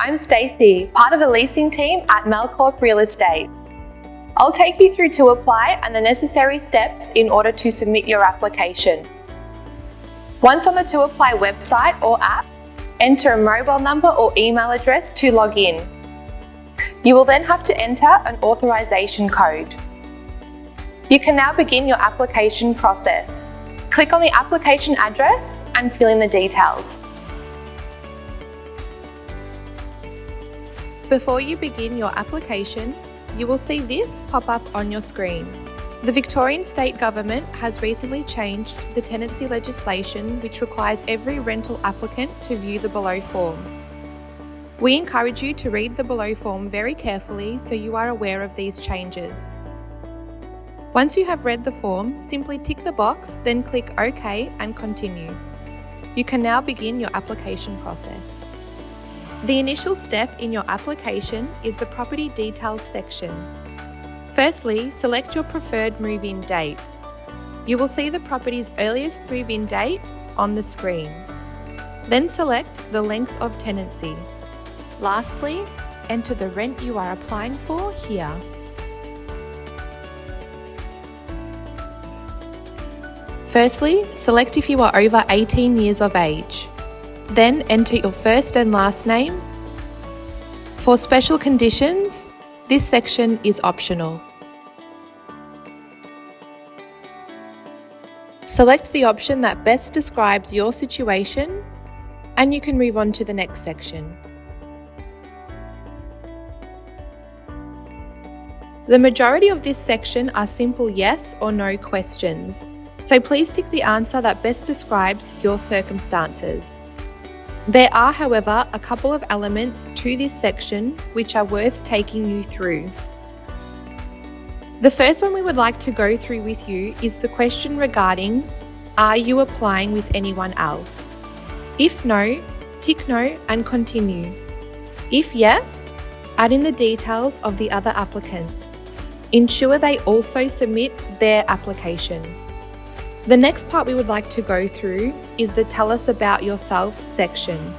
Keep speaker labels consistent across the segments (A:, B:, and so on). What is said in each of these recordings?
A: I'm Stacey, part of the leasing team at Melcorp Real Estate. I'll take you through 2Apply and the necessary steps in order to submit your application. Once on the 2Apply website or app, enter a mobile number or email address to log in. You will then have to enter an authorization code. You can now begin your application process. Click on the application address and fill in the details. Before you begin your application, you will see this pop up on your screen. The Victorian state government has recently changed the tenancy legislation, which requires every rental applicant to view the below form. We encourage you to read the below form very carefully so you are aware of these changes. Once you have read the form, simply tick the box, then click OK and continue. You can now begin your application process. The initial step in your application is the property details section. Firstly, select your preferred move-in date. You will see the property's earliest move-in date on the screen. Then select the length of tenancy. Lastly, enter the rent you are applying for here. Firstly, select if you are over 18 years of age. Then enter your first and last name. For special conditions, this section is optional. Select the option that best describes your situation, and you can move on to the next section. The majority of this section are simple yes or no questions, so please tick the answer that best describes your circumstances. There are, however, a couple of elements to this section which are worth taking you through. The first one we would like to go through with you is the question regarding, are you applying with anyone else? If no, tick no and continue. If yes, add in the details of the other applicants. Ensure they also submit their application. The next part we would like to go through is the Tell Us About Yourself section.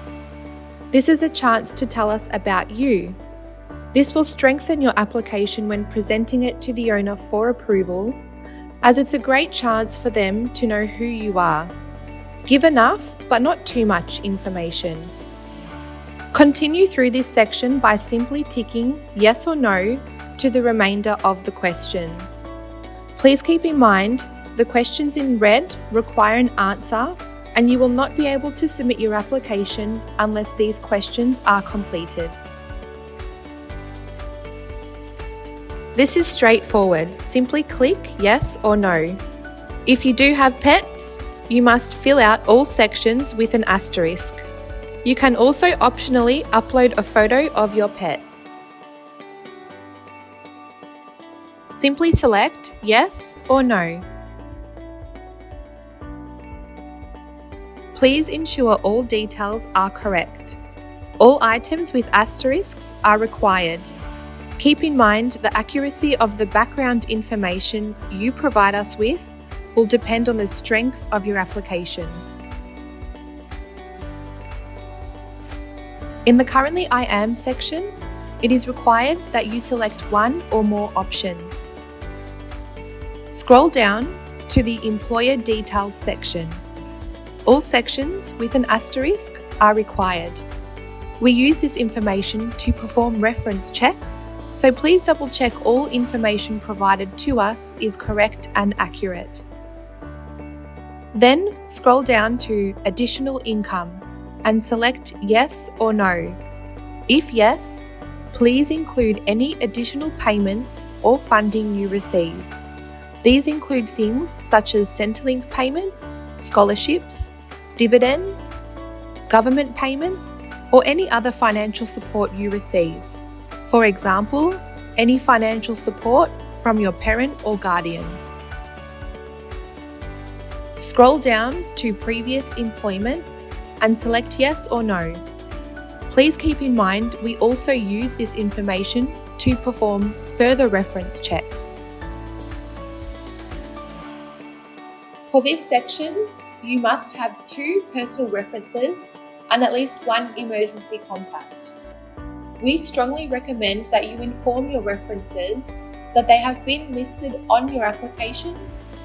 A: This is a chance to tell us about you. This will strengthen your application when presenting it to the owner for approval, as it's a great chance for them to know who you are. Give enough, but not too much information. Continue through this section by simply ticking yes or no to the remainder of the questions. Please keep in mind, the questions in red require an answer, and you will not be able to submit your application unless these questions are completed. This is straightforward. Simply click yes or no. If you do have pets, you must fill out all sections with an asterisk. You can also optionally upload a photo of your pet. Simply select yes or no. Please ensure all details are correct. All items with asterisks are required. Keep in mind the accuracy of the background information you provide us with will depend on the strength of your application. In the Currently I Am section, it is required that you select one or more options. Scroll down to the Employer Details section. All sections with an asterisk are required. We use this information to perform reference checks, so please double check all information provided to us is correct and accurate. Then scroll down to Additional Income and select yes or no. If yes, please include any additional payments or funding you receive. These include things such as Centrelink payments, scholarships, dividends, government payments, or any other financial support you receive. For example, any financial support from your parent or guardian. Scroll down to Previous Employment and select yes or no. Please keep in mind we also use this information to perform further reference checks. For this section, you must have 2 personal references and at least 1 emergency contact. We strongly recommend that you inform your references that they have been listed on your application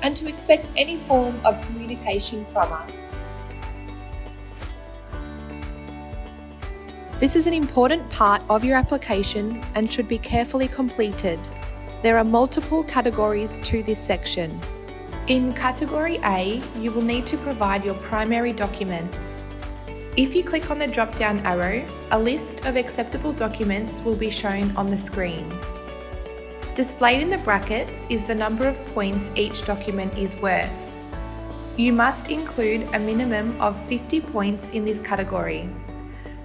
A: and to expect any form of communication from us. This is an important part of your application and should be carefully completed. There are multiple categories to this section. In Category A, you will need to provide your primary documents. If you click on the drop-down arrow, a list of acceptable documents will be shown on the screen. Displayed in the brackets is the number of points each document is worth. You must include a minimum of 50 points in this category.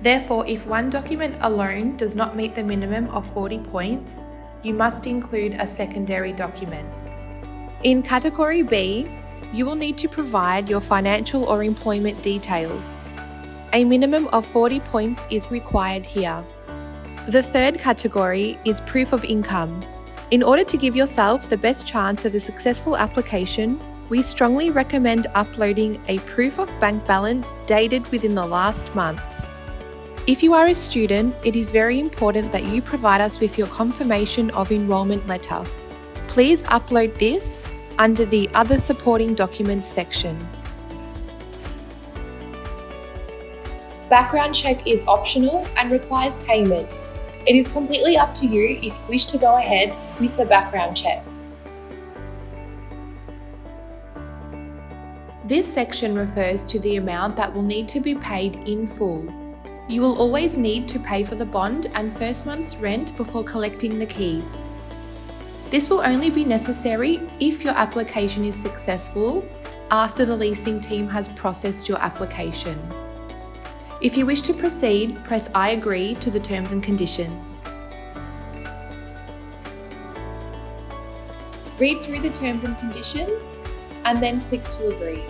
A: Therefore, if one document alone does not meet the minimum of 40 points, you must include a secondary document. In Category B, you will need to provide your financial or employment details. A minimum of 40 points is required here. The third category is proof of income. In order to give yourself the best chance of a successful application, we strongly recommend uploading a proof of bank balance dated within the last month. If you are a student, it is very important that you provide us with your confirmation of enrolment letter. Please upload this under the Other Supporting Documents section. Background check is optional and requires payment. It is completely up to you if you wish to go ahead with the background check. This section refers to the amount that will need to be paid in full. You will always need to pay for the bond and first month's rent before collecting the keys. This will only be necessary if your application is successful after the leasing team has processed your application. If you wish to proceed, press I agree to the terms and conditions. Read through the terms and conditions and then click to agree.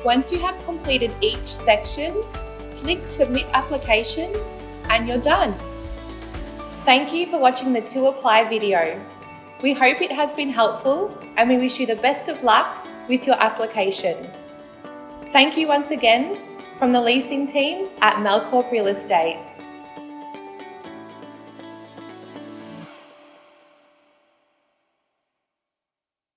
A: Once you have completed each section, click Submit Application and you're done. Thank you for watching the 2Apply video. We hope it has been helpful and we wish you the best of luck with your application. Thank you once again from the leasing team at Melcorp Real Estate.